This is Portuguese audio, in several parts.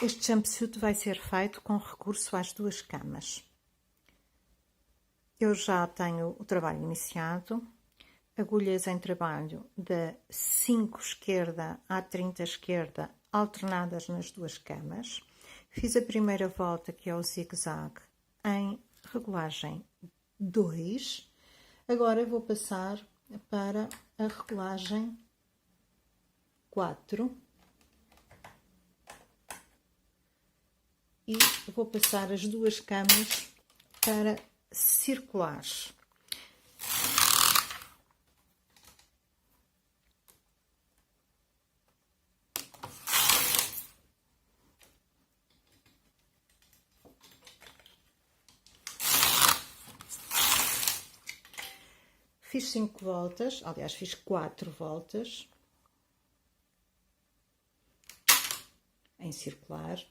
Este jumpsuit vai ser feito com recurso às duas camas. Eu já tenho o trabalho iniciado, agulhas em trabalho da 5 esquerda à 30 esquerda, alternadas nas duas camas. Fiz a primeira volta, que é o zigue-zague, em regulagem 2. Agora vou passar para a regulagem 4. E vou passar as duas camas para circular. Fiz 5 voltas, aliás, fiz 4 voltas em circular.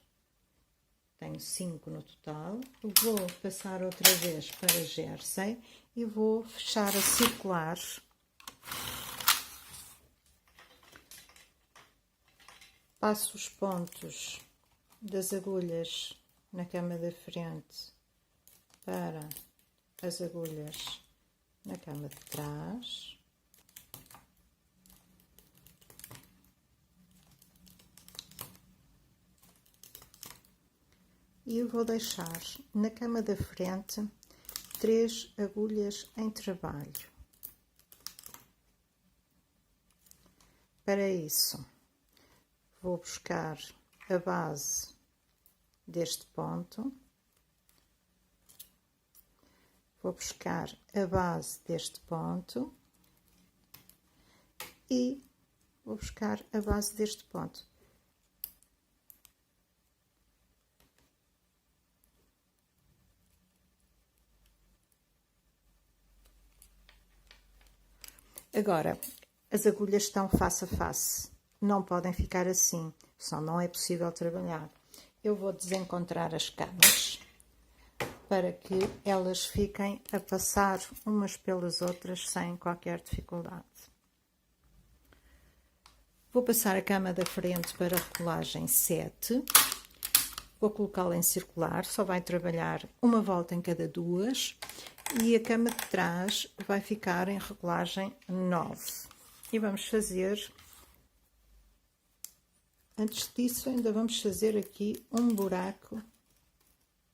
Tenho 5 no total. Vou passar outra vez para jersey e vou fechar a circular. Passo os pontos das agulhas na cama da frente para as agulhas na cama de trás. E eu vou deixar na cama da frente 3 agulhas em trabalho. Para isso, vou buscar a base deste ponto, vou buscar a base deste ponto e vou buscar a base deste ponto. Agora, as agulhas estão face a face, não podem ficar assim, senão não é possível trabalhar. Eu vou desencontrar as camas para que elas fiquem a passar umas pelas outras sem qualquer dificuldade. Vou passar a cama da frente para a regulagem 7. Vou colocá-la em circular, só vai trabalhar uma volta em cada duas. E a cama de trás vai ficar em regulagem 9. E vamos fazer, antes disso, ainda vamos fazer aqui um buraco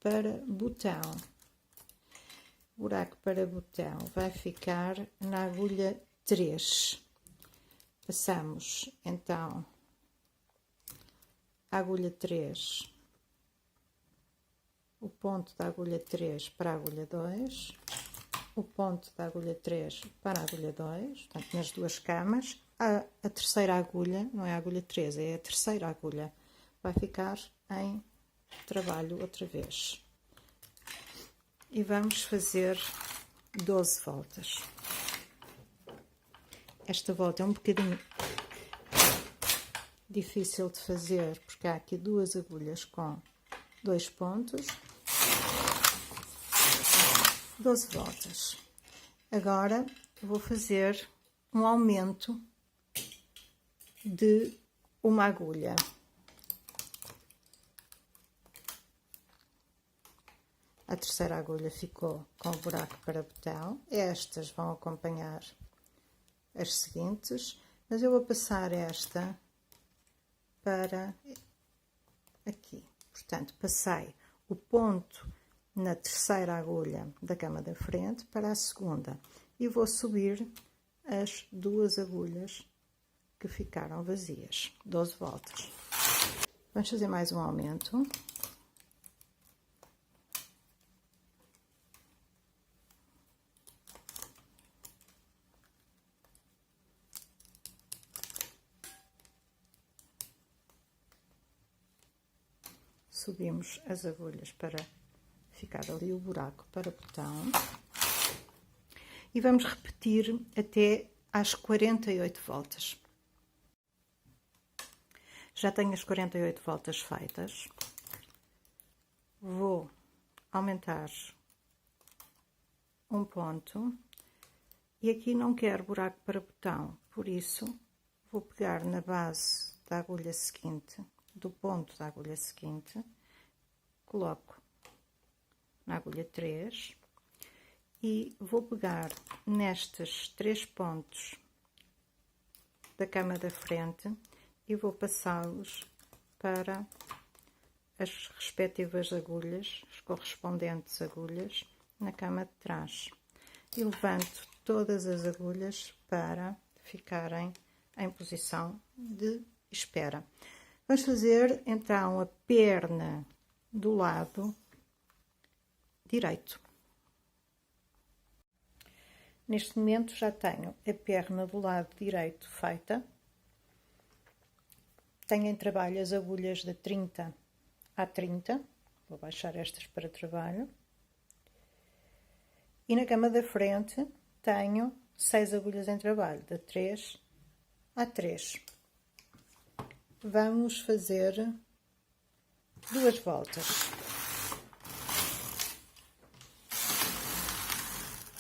para botão. O buraco para botão vai ficar na agulha 3. Passamos, então, a agulha 3, o ponto da agulha 3 para a agulha 2, o ponto da agulha 3 para a agulha 2, portanto, nas duas camas. A terceira agulha, não é a agulha 3, é a terceira agulha, vai ficar em trabalho outra vez. E vamos fazer 12 voltas. Esta volta é um bocadinho difícil de fazer, porque há aqui duas agulhas com 2 pontos. 12 voltas. Agora vou fazer um aumento de uma agulha. A terceira agulha ficou com o buraco para botão. Estas vão acompanhar as seguintes, mas eu vou passar esta para aqui. Portanto, passei o ponto na terceira agulha da cama da frente para a segunda e vou subir as duas agulhas que ficaram vazias. 12 voltas. Vamos fazer mais um aumento. Subimos as agulhas para ficar ali o buraco para botão. E vamos repetir até às 48 voltas. Já tenho as 48 voltas feitas. Vou aumentar um ponto. E aqui não quero buraco para botão, por isso vou pegar na base da agulha seguinte do ponto da agulha seguinte, coloco na agulha 3 e vou pegar nestes 3 pontos da cama da frente e vou passá-los para as respectivas agulhas, as correspondentes agulhas na cama de trás, e levanto todas as agulhas para ficarem em posição de espera. Vamos fazer então a perna do lado direito. Neste momento já tenho a perna do lado direito feita. Tenho em trabalho as agulhas de 30 a 30. Vou baixar estas para trabalho. E na cama da frente tenho 6 agulhas em trabalho, de 3 a 3. Vamos fazer 2 voltas.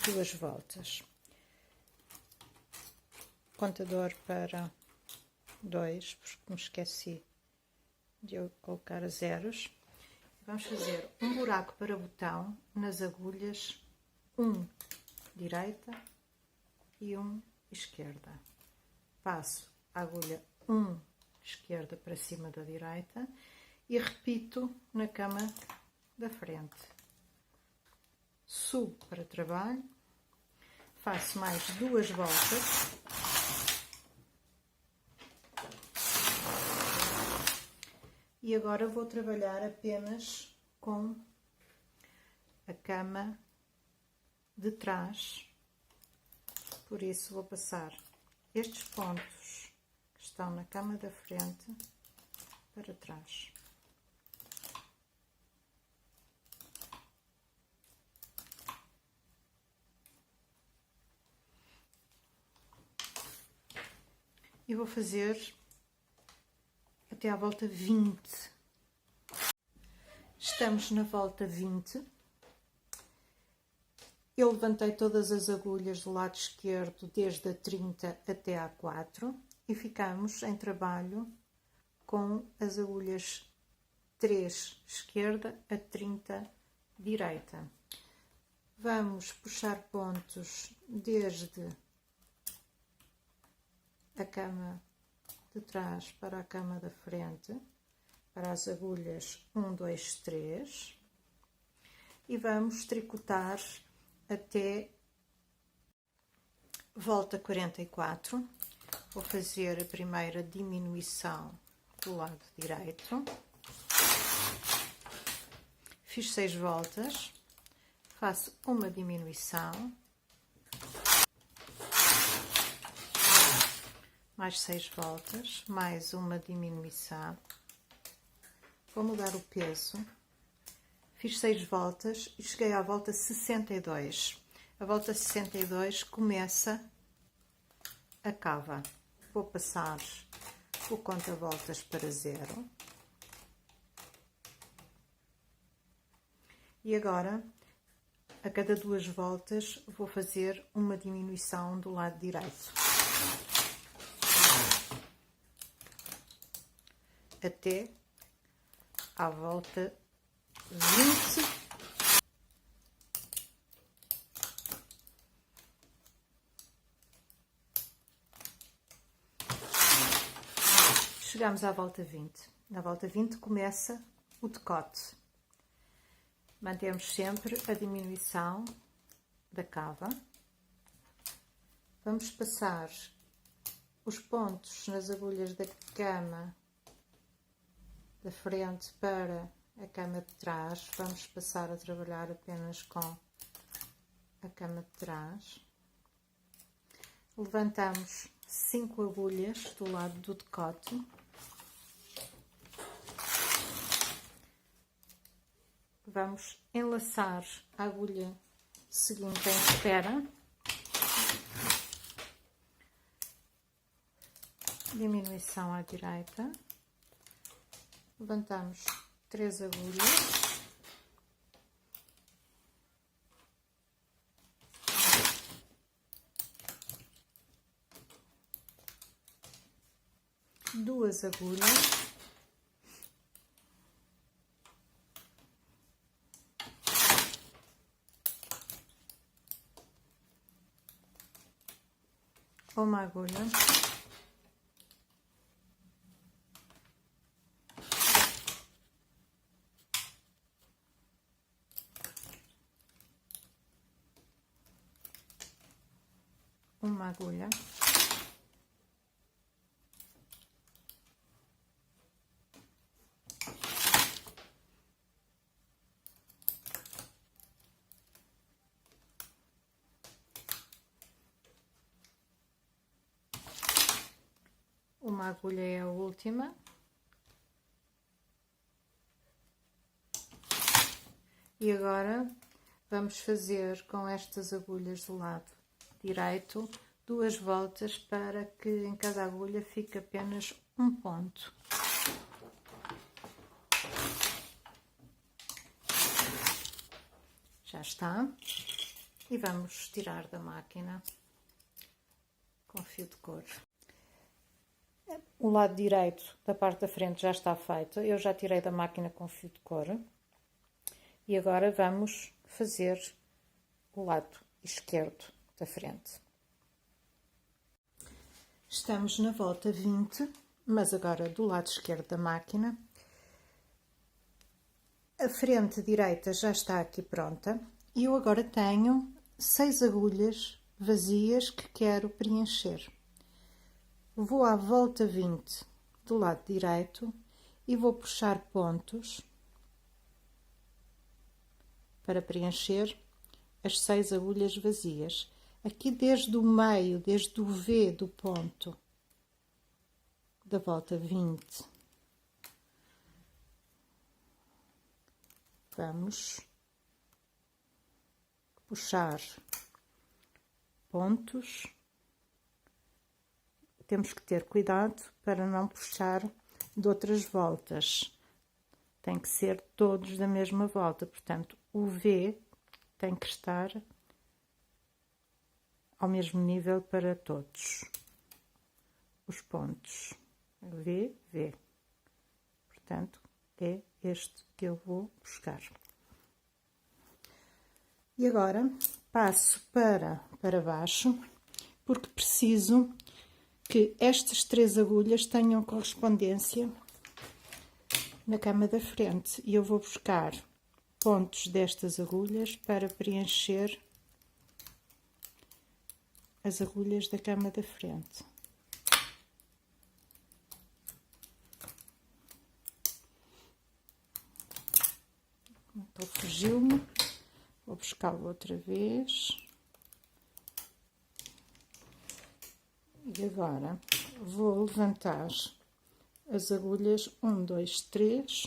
2 voltas. Contador para 2, porque me esqueci de eu colocar zeros. Vamos fazer um buraco para botão nas agulhas 1 direita e 1 esquerda. Passo a agulha 1 esquerda para cima da direita e repito na cama da frente. Subo para trabalho, faço mais 2 voltas. E agora vou trabalhar apenas com a cama de trás, por isso vou passar estes pontos que estão na cama da frente para trás. E vou fazer até à volta 20. Estamos na volta 20. Eu levantei todas as agulhas do lado esquerdo, desde a 30 até a 4, e ficamos em trabalho com as agulhas 3 esquerda a 30 direita. Vamos puxar pontos desde a cama de trás para a cama da frente, para as agulhas 1, 2, 3, e vamos tricotar até volta 44. Vou fazer a primeira diminuição do lado direito. Fiz 6 voltas, faço uma diminuição, mais 6 voltas, mais uma diminuição. Vou mudar o peso. Fiz 6 voltas e cheguei à volta 62. A volta 62 começa a cava. Vou passar o conta-voltas para 0. E agora, a cada 2 voltas, vou fazer uma diminuição do lado direito. Até à volta 20. Chegamos à volta 20. Na volta 20 começa o decote. Mantemos sempre a diminuição da cava. Vamos passar os pontos nas agulhas da cama da frente para a cama de trás. Vamos passar a trabalhar apenas com a cama de trás. Levantamos 5 agulhas do lado do decote. Vamos enlaçar a agulha seguinte em espera. Diminuição à direita. Levantamos 3 agulhas. Duas agulhas. uma agulha, uma agulha, uma agulha é a última, e agora vamos fazer com estas agulhas do lado direito 2 voltas para que em cada agulha fique apenas um ponto. Já está. E vamos tirar da máquina com fio de couro. O lado direito da parte da frente já está feito. Eu já tirei da máquina com fio de couro. E agora vamos fazer o lado esquerdo da frente. Estamos na volta 20, mas agora do lado esquerdo da máquina. A frente direita já está aqui pronta e eu agora tenho 6 agulhas vazias que quero preencher. Vou à volta 20 do lado direito e vou puxar pontos para preencher as 6 agulhas vazias. Aqui desde o meio, desde o V do ponto da volta 20, vamos puxar pontos. Temos que ter cuidado para não puxar de outras voltas. Tem que ser todos da mesma volta, portanto, o V tem que estar ao mesmo nível para todos os pontos. V, V. Portanto, é este que eu vou buscar. E agora passo para baixo, porque preciso que estas 3 agulhas tenham correspondência na cama da frente. E eu vou buscar pontos destas agulhas para preencher as agulhas da cama da frente. Então, fugiu-me. Vou buscá-lo outra vez. E agora vou levantar as agulhas 1, 2, 3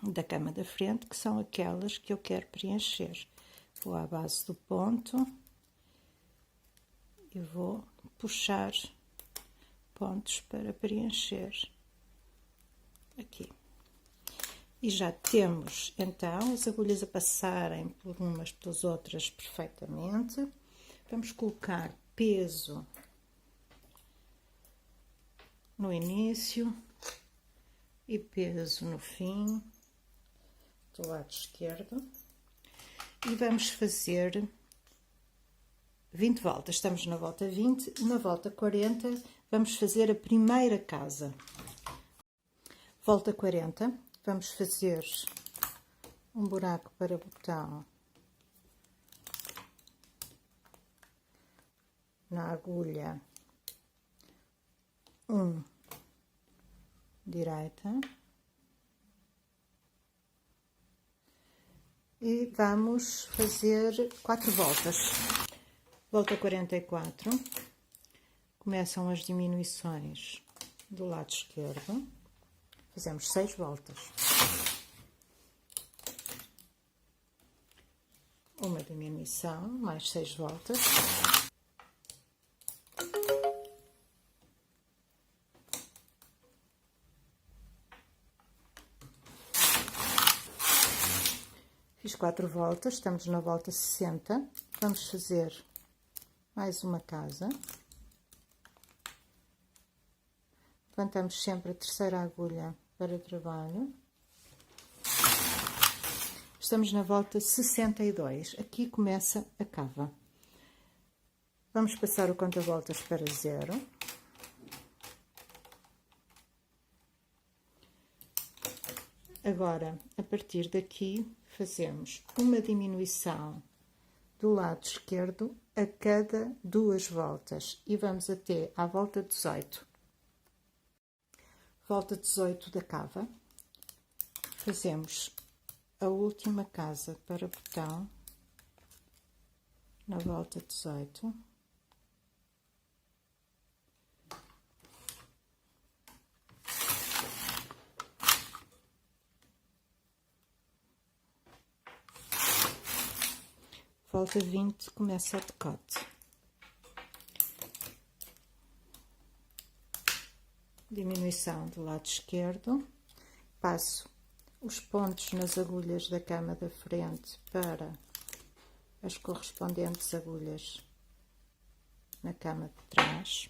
da cama da frente, que são aquelas que eu quero preencher. Vou à base do ponto e vou puxar pontos para preencher aqui. E já temos então as agulhas a passarem por umas pelas outras perfeitamente. Vamos colocar peso no início e peso no fim do lado esquerdo e vamos fazer 20 voltas. Estamos na volta 20 e na volta 40 vamos fazer a primeira casa. Volta 40, vamos fazer um buraco para botão na agulha 1 direita e vamos fazer 4 voltas. Volta 44, começam as diminuições do lado esquerdo, fazemos 6 voltas. Uma diminuição, mais 6 voltas. Fiz 4 voltas, estamos na volta 60. Vamos fazer mais uma casa. Levantamos sempre a terceira agulha para o trabalho. Estamos na volta 62. Aqui começa a cava. Vamos passar o conta-voltas para 0. Agora, a partir daqui, fazemos uma diminuição do lado esquerdo a cada 2 voltas e vamos até à volta 18. Volta 18 da cava, fazemos a última casa para botão na volta 18. Volta 20, começa o decote. Diminuição do lado esquerdo. Passo os pontos nas agulhas da cama da frente para as correspondentes agulhas na cama de trás.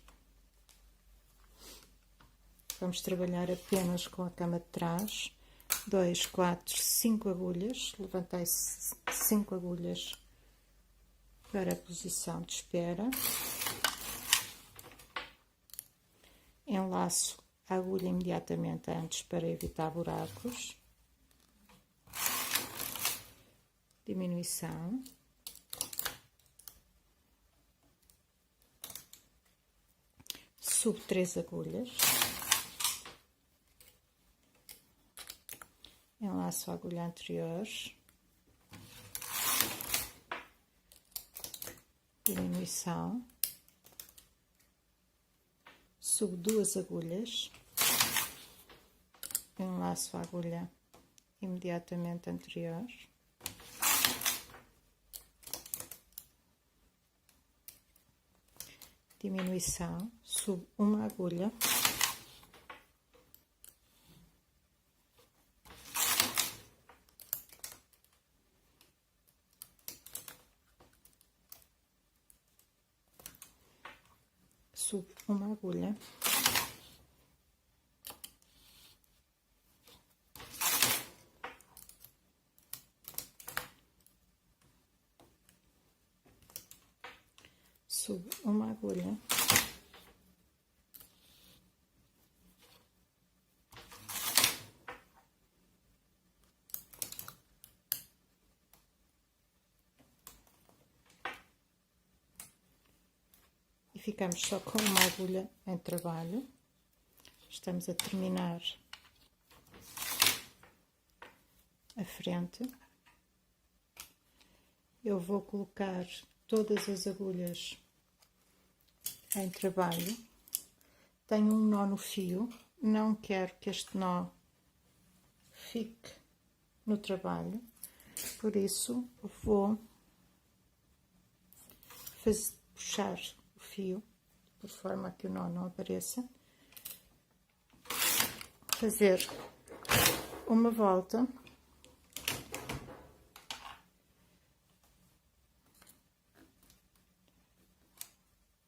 Vamos trabalhar apenas com a cama de trás. 2, 4, 5 agulhas. Levantei 5 agulhas para a posição de espera. Enlaço a agulha imediatamente antes para evitar buracos. Diminuição. Subo 3 agulhas. Enlaço a agulha anterior. Diminuição. Subo 2 agulhas. Enlaço a agulha imediatamente anterior. Diminuição. Subo uma agulha. Subo uma agulha. Subo uma agulha. E ficamos só com uma agulha em trabalho. Estamos a terminar a frente. Eu vou colocar todas as agulhas em trabalho. Tenho um nó no fio, não quero que este nó fique no trabalho, por isso vou puxar o fio por forma que o nó não apareça, fazer uma volta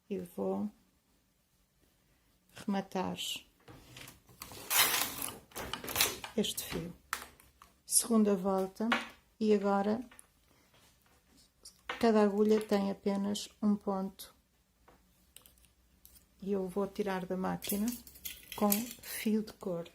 e vou rematar este fio. Segunda volta e agora cada agulha tem apenas um ponto e eu vou tirar da máquina com fio de cor.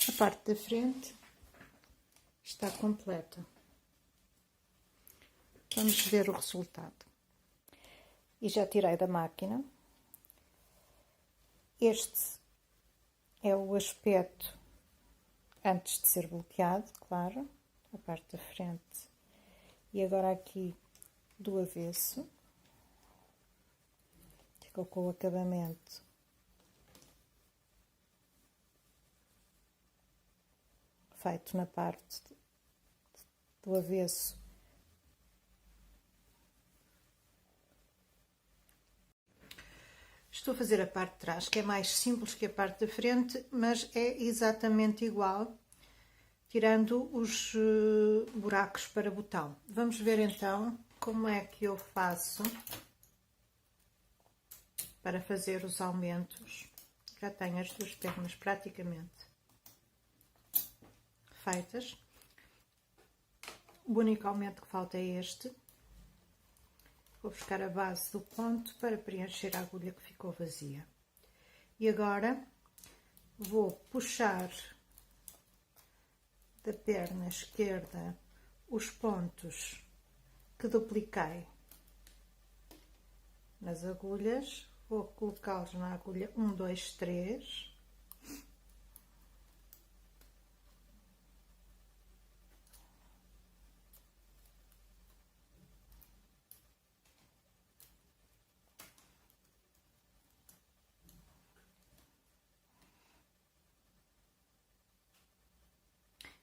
A parte da frente está completa. Vamos ver o resultado. E já tirei da máquina. Este é o aspecto antes de ser bloqueado, claro, a parte da frente. E agora aqui do avesso. Ficou com o acabamento feito na parte do avesso. Estou a fazer a parte de trás, que é mais simples que a parte da frente, mas é exatamente igual. tirando os buracos para botão. Vamos ver então como é que eu faço para fazer os aumentos. Já tenho as duas pernas praticamente feitas. O único aumento que falta é este. Vou buscar a base do ponto para preencher a agulha que ficou vazia. E agora vou puxar da perna esquerda os pontos que dupliquei nas agulhas. Vou colocá-los na agulha 1, 2, 3.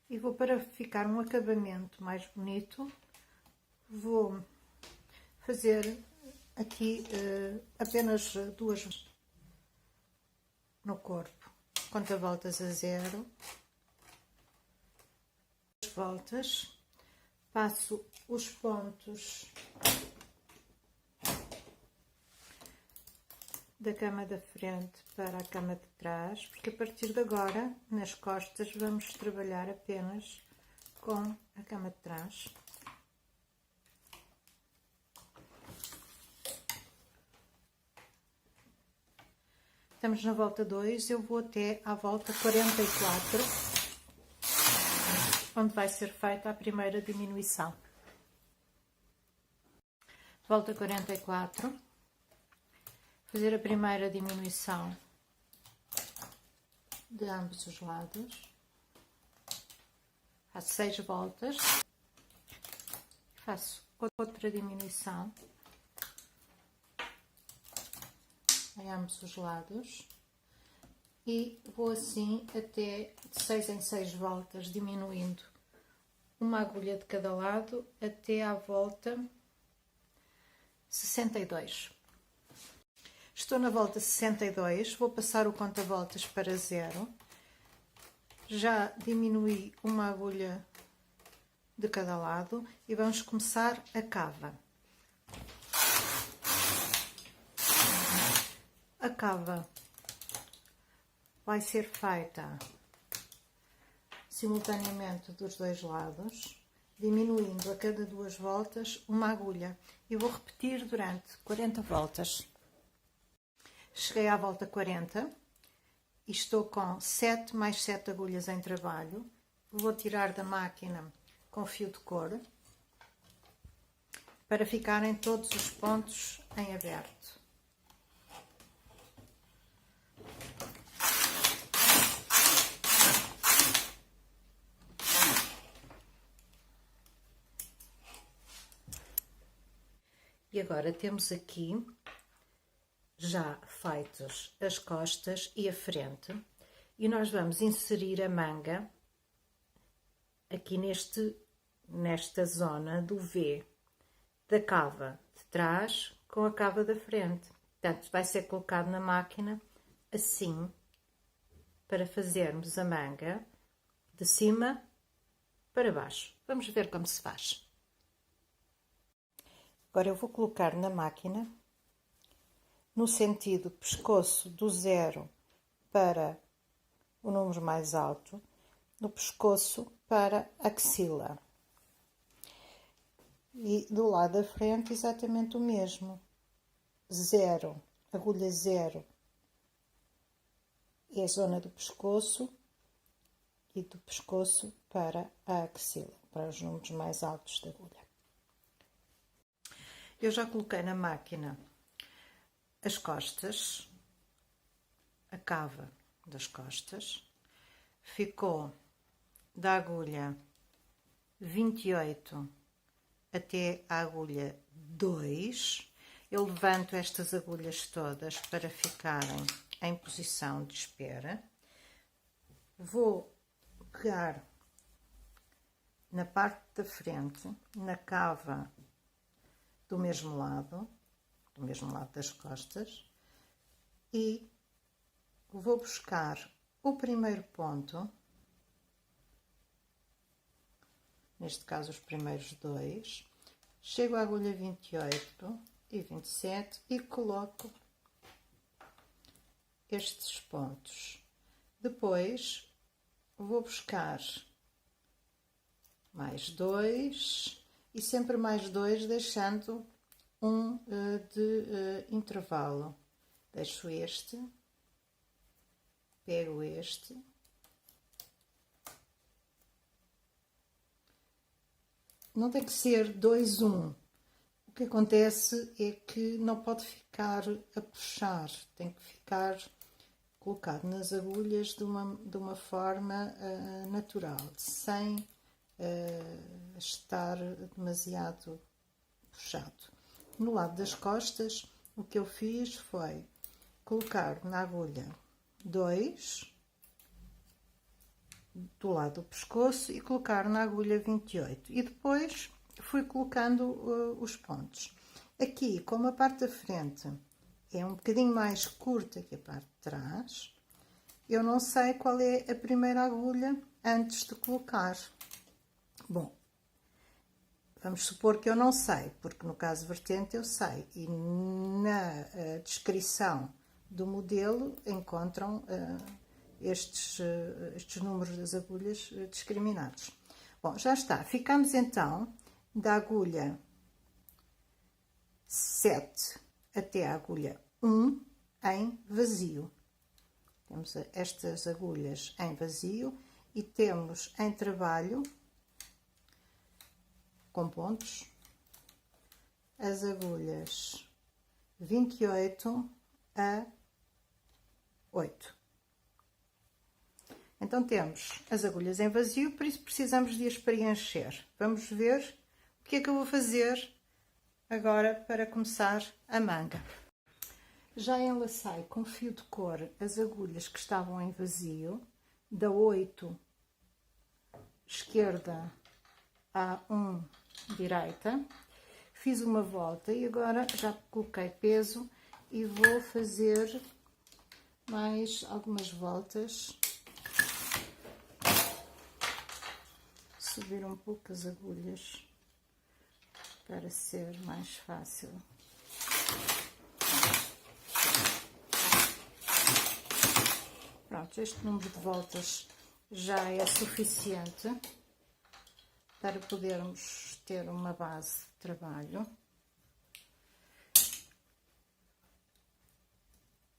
E vou, para ficar um acabamento mais bonito, vou fazer aqui apenas 2 no corpo. Conta voltas a 0. Voltas. Passo os pontos da cama da frente para a cama de trás, porque a partir de agora, nas costas, vamos trabalhar apenas com a cama de trás. Estamos na volta 2, eu vou até à volta 44, onde vai ser feita a primeira diminuição. Volta 44. Fazer a primeira diminuição de ambos os lados. Faço 6 voltas. Faço outra diminuição em ambos os lados. E vou assim até de 6 em 6 voltas, diminuindo uma agulha de cada lado até à volta 62. Estou na volta 62, vou passar o conta-voltas para 0. Já diminui uma agulha de cada lado e vamos começar a cava. A cava vai ser feita simultaneamente dos dois lados, diminuindo a cada 2 voltas uma agulha. E vou repetir durante 40 voltas. Cheguei à volta 40 e estou com 7 mais 7 agulhas em trabalho. Vou tirar da máquina com fio de couro para ficarem todos os pontos em aberto. E agora temos aqui já feitos as costas e a frente, e nós vamos inserir a manga aqui nesta zona do V da cava de trás com a cava da frente. Portanto, vai ser colocado na máquina assim, para fazermos a manga de cima para baixo. Vamos ver como se faz. Agora eu vou colocar na máquina no sentido pescoço do 0 para o número mais alto, no pescoço para a axila. E do lado da frente exatamente o mesmo. 0, agulha 0 é a zona do pescoço e do pescoço para a axila, para os números mais altos da agulha. Eu já coloquei na máquina as costas, a cava das costas, ficou da agulha 28 até a agulha 2. Eu levanto estas agulhas todas para ficarem em posição de espera. Vou pegar na parte da frente, na cava do mesmo lado das costas, e vou buscar o primeiro ponto neste caso os primeiros dois, chego à agulha 28 e 27 e coloco estes pontos. Depois vou buscar mais dois e sempre mais dois, deixando um de intervalo. Deixo este, pego este, não tem que ser 2, 1. O que acontece é que não pode ficar a puxar, tem que ficar colocado nas agulhas de uma forma natural, sem estar demasiado puxado. No lado das costas, o que eu fiz foi colocar na agulha 2 do lado do pescoço e colocar na agulha 28 e depois fui colocando os pontos. Aqui, como a parte da frente é um bocadinho mais curta que a parte de trás, eu não sei qual é a primeira agulha antes de colocar. Bom, vamos supor que eu não sei, porque no caso vertente eu sei, e na descrição do modelo encontram estes números das agulhas discriminados. Bom, já está. Ficamos então da agulha 7 até a agulha 1 em vazio. Temos estas agulhas em vazio e temos em trabalho com pontos as agulhas 28 a 8. Então temos as agulhas em vazio, por isso precisamos de as preencher. Vamos ver o que é que eu vou fazer agora para começar a manga. Já enlacei com fio de cor as agulhas que estavam em vazio, da 8 esquerda à 1 direita. Fiz uma volta e agora já coloquei peso e vou fazer mais algumas voltas. Subir um pouco as agulhas para ser mais fácil. Pronto, este número de voltas já é suficiente para podermos ter uma base de trabalho.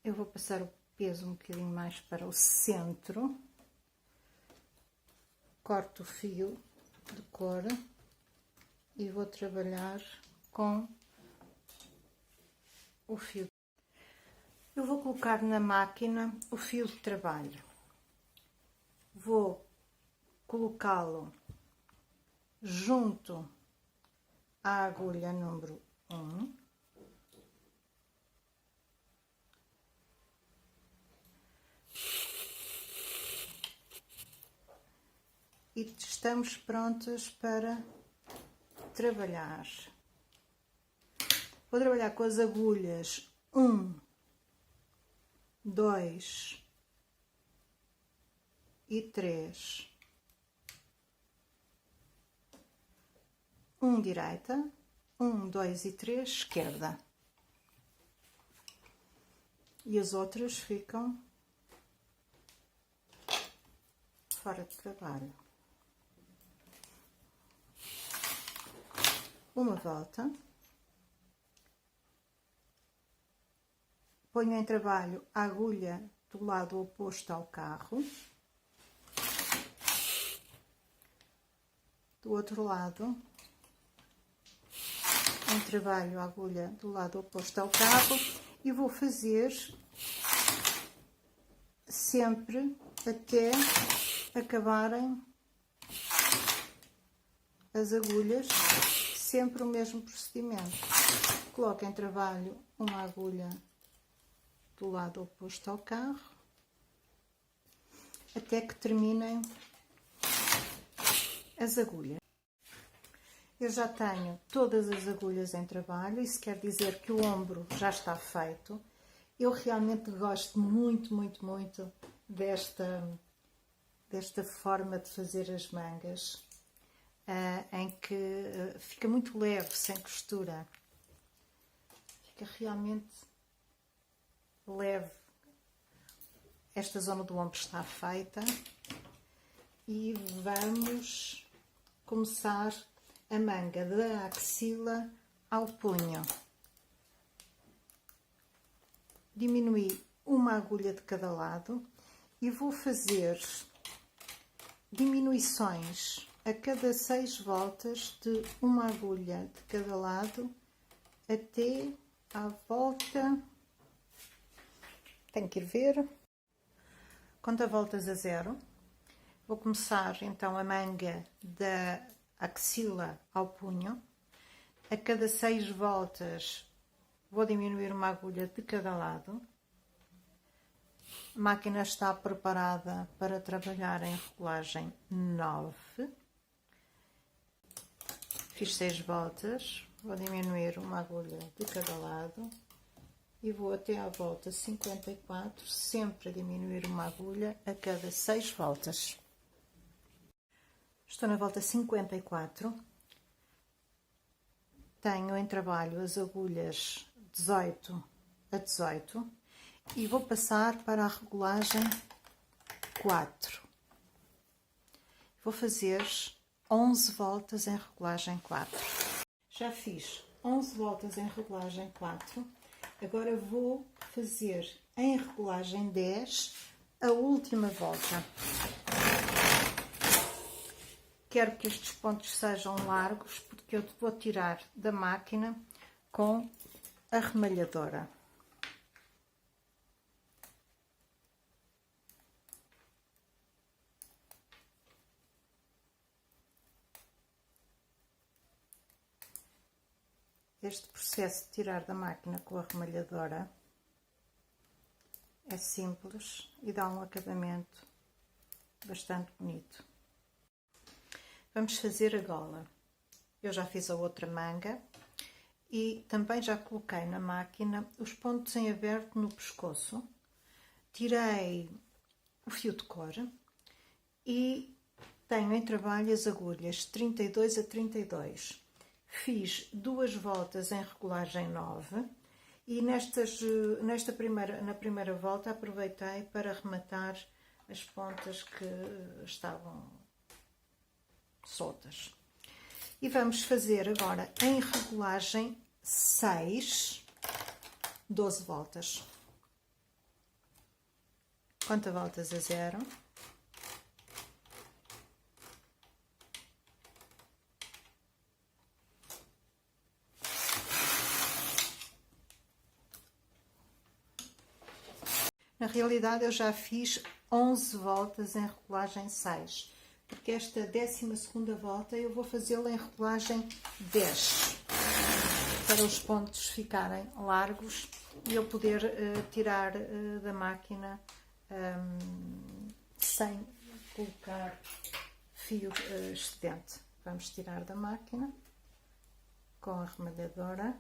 Eu vou passar o peso um bocadinho mais para o centro. Corto o fio de cor e vou trabalhar com o fio. Eu vou colocar na máquina o fio de trabalho. Vou colocá-lo junto à agulha número 1. E estamos prontas para trabalhar. Vou trabalhar com as agulhas 1, 2 e 3. 1 direita, 1, 2 e 3 esquerda. E as outras ficam fora de trabalho. Uma volta. Ponho em trabalho a agulha do lado oposto ao carro. Do outro lado, em trabalho a agulha do lado oposto ao carro e vou fazer sempre até acabarem as agulhas, sempre o mesmo procedimento. Coloco em trabalho uma agulha do lado oposto ao carro, até que terminem as agulhas. Eu já tenho todas as agulhas em trabalho, isso quer dizer que o ombro já está feito. Eu realmente gosto muito, muito, muito desta forma de fazer as mangas. em que fica muito leve, sem costura. Fica realmente leve. Esta zona do ombro está feita e vamos começar a manga da axila ao punho. Diminuí uma agulha de cada lado e vou fazer diminuições a cada 6 voltas de uma agulha de cada lado até à volta. Tenho que ir ver. Conta voltas a 0. Vou começar então a manga da axila ao punho. A cada 6 voltas vou diminuir uma agulha de cada lado. A máquina está preparada para trabalhar em regulagem 9. Fiz 6 voltas, vou diminuir uma agulha de cada lado e vou até à volta 54, sempre a diminuir uma agulha a cada 6 voltas. Estou na volta 54. Tenho em trabalho as agulhas 18 a 18 e vou passar para a regulagem 4. Vou fazer 11 voltas em regulagem 4. Já fiz 11 voltas em regulagem 4. Agora vou fazer em regulagem 10 a última volta. Quero que estes pontos sejam largos porque eu vou tirar da máquina com a remalhadora. Este processo de tirar da máquina com a remalhadora é simples e dá um acabamento bastante bonito. Vamos fazer a gola. Eu já fiz a outra manga e também já coloquei na máquina os pontos em aberto no pescoço. Tirei o fio de cor e tenho em trabalho as agulhas 32 a 32. Fiz 2 voltas em regulagem 9 e na primeira volta aproveitei para rematar as pontas que estavam soltas. E vamos fazer agora em regulagem 6, 12 voltas. Conta voltas a 0. Na realidade eu já fiz 11 voltas em regulagem 6, porque esta 12ª volta eu vou fazê-la em regulagem 10, para os pontos ficarem largos e eu poder tirar da máquina sem colocar fio excedente. Vamos tirar da máquina com a remalhadora.